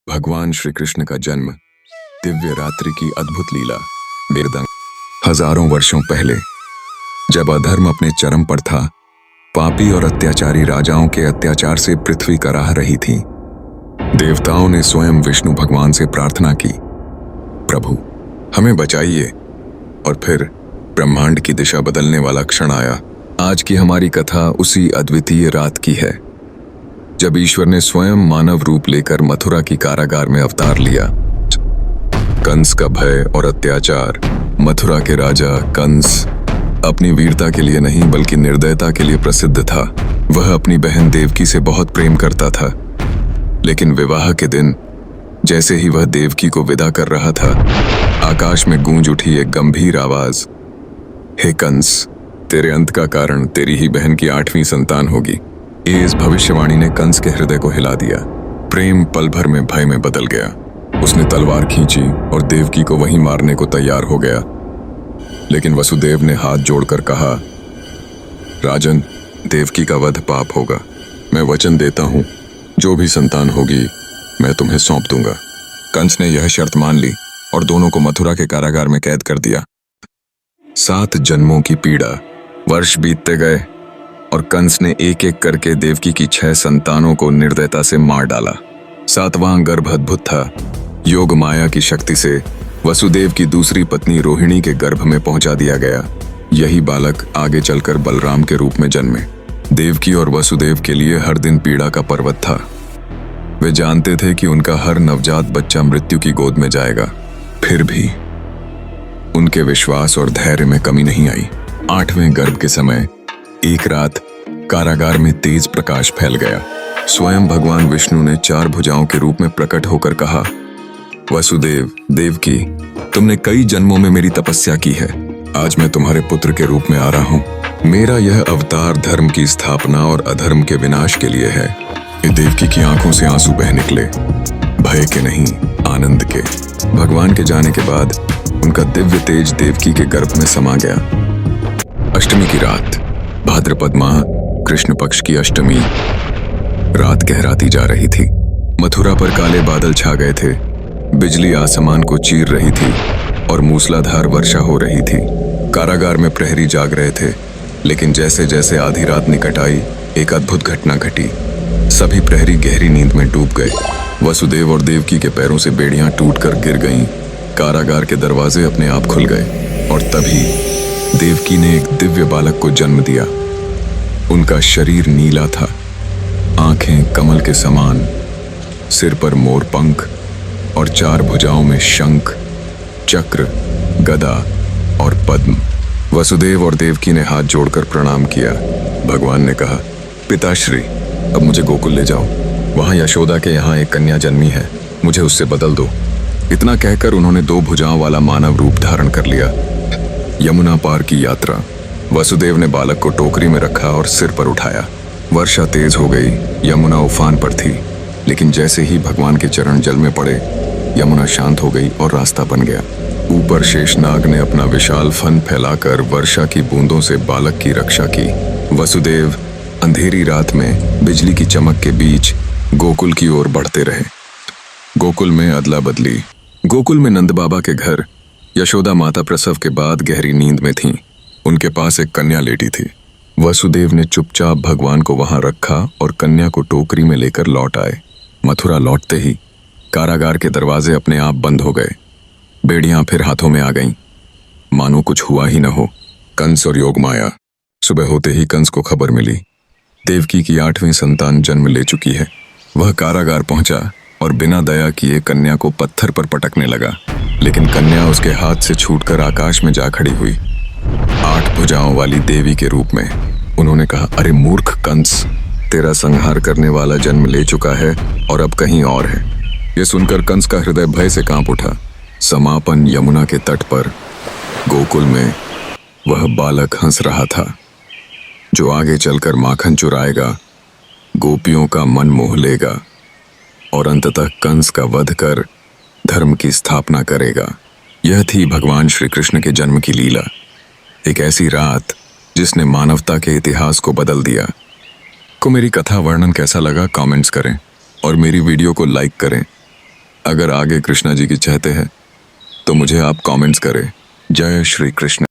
भगवान श्री कृष्ण का जन्म, दिव्य रात्रि की अद्भुत लीला। वेदंग हजारों वर्षों पहले, जब अधर्म अपने चरम पर था, पापी और अत्याचारी राजाओं के अत्याचार से पृथ्वी कराह रही थी, देवताओं ने स्वयं विष्णु भगवान से प्रार्थना की, प्रभु हमें बचाइए। और फिर ब्रह्मांड की दिशा बदलने वाला क्षण आया। आज की हमारी कथा उसी अद्वितीय रात की है, जब ईश्वर ने स्वयं मानव रूप लेकर मथुरा की कारागार में अवतार लिया। कंस का भय और अत्याचार। मथुरा के राजा कंस अपनी वीरता के लिए नहीं बल्कि निर्दयता के लिए प्रसिद्ध था। वह अपनी बहन देवकी से बहुत प्रेम करता था, लेकिन विवाह के दिन जैसे ही वह देवकी को विदा कर रहा था, आकाश में गूंज उठी एक गंभीर आवाज, हे कंस, तेरे अंत का कारण तेरी ही बहन की 8वीं संतान होगी। इस भविष्यवाणी ने कंस के हृदय को हिला दिया। प्रेम पल भर में भय में बदल गया। उसने तलवार खींची और देवकी को वहीं मारने को तैयार हो गया, लेकिन वसुदेव ने हाथ जोड़कर कहा, राजन, देवकी का वध पाप होगा। मैं वचन देता हूं, जो भी संतान होगी मैं तुम्हें सौंप दूंगा। कंस ने यह शर्त मान ली और दोनों को मथुरा के कारागार में कैद कर दिया। 7 जन्मों की पीड़ा। वर्ष बीतते गए और कंस ने एक एक करके देवकी की 6 संतानों को निर्दयता से मार डाला। 7वां गर्भ अद्भुत था। योग माया की शक्ति से वसुदेव की दूसरी पत्नी रोहिणी के गर्भ में पहुंचा दिया गया। यही बालक आगे चलकर बलराम के रूप में जन्मे। देवकी और वसुदेव के लिए हर दिन पीड़ा का पर्वत था। वे जानते थे कि उनका हर नवजात बच्चा मृत्यु की गोद में जाएगा। फिर भी उनके विश्वास और धैर्य में कमी नहीं आई। 8वें गर्भ के समय एक रात कारागार में तेज प्रकाश फैल गया। स्वयं भगवान विष्णु ने 4 भुजाओं के रूप में प्रकट होकर कहा, वसुदेव, देवकी, तुमने कई जन्मों में मेरी तपस्या की है। आज मैं तुम्हारे पुत्र के रूप में आ रहा हूं। मेरा यह अवतार धर्म की स्थापना और अधर्म के विनाश के लिए है। देवकी की आंखों से आंसू बह निकले, भय के नहीं, आनंद के। भगवान के जाने के बाद उनका दिव्य तेज देवकी के गर्भ में समा गया। अष्टमी की रात, भाद्रपद माह, कृष्ण पक्ष की अष्टमी। रात गहराती जा रही थी। मथुरा पर काले बादल छा गए थे। बिजली आसमान को चीर रही थी और मूसलाधार वर्षा हो रही थी। कारागार में प्रहरी जाग रहे थे, लेकिन जैसे जैसे आधी रात निकट आई, एक अद्भुत घटना घटी। सभी प्रहरी गहरी नींद में डूब गए। वसुदेव और देवकी के पैरों से बेड़ियां टूटकर गिर गईं। कारागार के दरवाजे अपने आप खुल गए और तभी देवकी ने एक दिव्य बालक को जन्म दिया। उनका शरीर नीला था, आंखें कमल के समान, सिर पर मोर पंख और 4 भुजाओं में शंख, चक्र, गदा और पद्म। वसुदेव और देवकी ने हाथ जोड़कर प्रणाम किया। भगवान ने कहा, पिताश्री, अब मुझे गोकुल ले जाओ। वहां यशोदा के यहाँ एक कन्या जन्मी है, मुझे उससे बदल दो। इतना कहकर उन्होंने 2 भुजाओं वाला मानव रूप धारण कर लिया। यमुना पार की यात्रा। वसुदेव ने बालक को टोकरी में रखा और सिर पर उठाया। वर्षा तेज हो गई। यमुना उफान पर थी, लेकिन जैसे ही भगवान के चरण जल में पड़े, यमुना शांत हो गई और रास्ता बन गया। ऊपर शेषनाग ने अपना विशाल फन फैलाकर वर्षा की बूंदों से बालक की रक्षा की। वसुदेव अंधेरी रात में बिजली की चमक के बीच गोकुल की ओर बढ़ते रहे। गोकुल में अदला बदली। गोकुल में नंद बाबा के घर यशोदा माता प्रसव के बाद गहरी नींद में थीं। उनके पास एक कन्या लेटी थी। वसुदेव ने चुपचाप भगवान को वहां रखा और कन्या को टोकरी में लेकर लौट आए। मथुरा लौटते ही कारागार के दरवाजे अपने आप बंद हो गए। बेड़ियां फिर हाथों में आ गईं, मानो कुछ हुआ ही न हो। कंस और योग माया। सुबह होते ही कंस को खबर मिली, देवकी की 8वीं संतान जन्म ले चुकी है। वह कारागार पहुंचा और बिना दया किए कन्या को पत्थर पर पटकने लगा, लेकिन कन्या उसके हाथ से छूटकर आकाश में जा खड़ी हुई, 8 भुजाओं वाली देवी के रूप में। उन्होंने कहा, अरे मूर्ख कंस, तेरा संहार करने वाला जन्म ले चुका है और अब कहीं और है। यह सुनकर कंस का हृदय भय से कांप उठा। समापन यमुना के तट पर गोकुल में वह बालक हंस रहा था, जो आगे चलकर माखन चुराएगा, गोपियों का मन मोह लेगा और अंततः कंस का वध कर धर्म की स्थापना करेगा। यह थी भगवान श्री कृष्ण के जन्म की लीला। एक ऐसी रात जिसने मानवता के इतिहास को बदल दिया। को मेरी कथा वर्णन कैसा लगा कमेंट्स करें और मेरी वीडियो को लाइक करें। अगर आगे कृष्णा जी की चाहते हैं तो मुझे आप कमेंट्स करें। जय श्री कृष्ण।